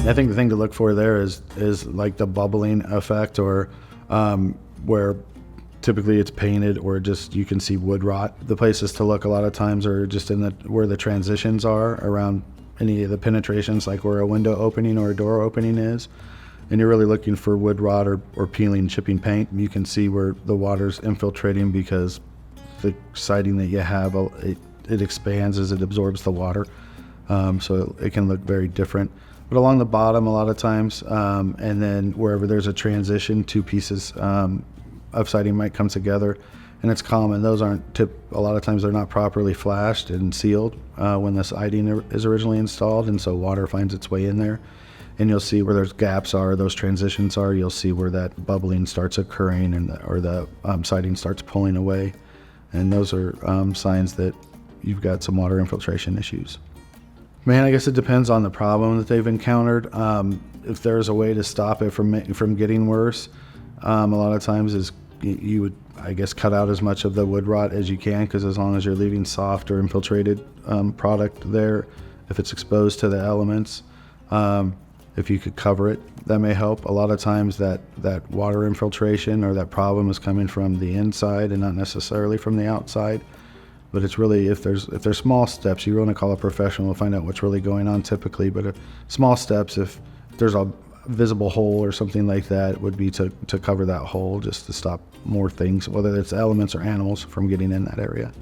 I think the thing to look for there is like the bubbling effect, or where typically it's painted, or just you can see wood rot. The places to look a lot of times are just in where the transitions are around any of the penetrations, like where a window opening or a door opening is. And you're really looking for wood rot or peeling, chipping paint. You can see where the water's infiltrating because the siding that you have, it expands as it absorbs the water. So it can look very different. But along the bottom a lot of times, and then wherever there's a transition, two pieces of siding might come together, and it's common. Those aren't a lot of times they're not properly flashed and sealed when the siding is originally installed, and so water finds its way in there. And you'll see where those gaps are, those transitions are. You'll see where that bubbling starts occurring, or the siding starts pulling away, and those are signs that you've got some water infiltration issues. Man, I guess it depends on the problem that they've encountered. If there's a way to stop it from getting worse, a lot of times is you would, I guess, cut out as much of the wood rot as you can, because as long as you're leaving soft or infiltrated product there, if it's exposed to the elements, if you could cover it, that may help. A lot of times that water infiltration or that problem is coming from the inside and not necessarily from the outside. But it's really, if there's small steps, you want to call a professional to find out what's really going on typically. But small steps, if there's a visible hole or something like that, would be to cover that hole, just to stop more things, whether it's elements or animals, from getting in that area.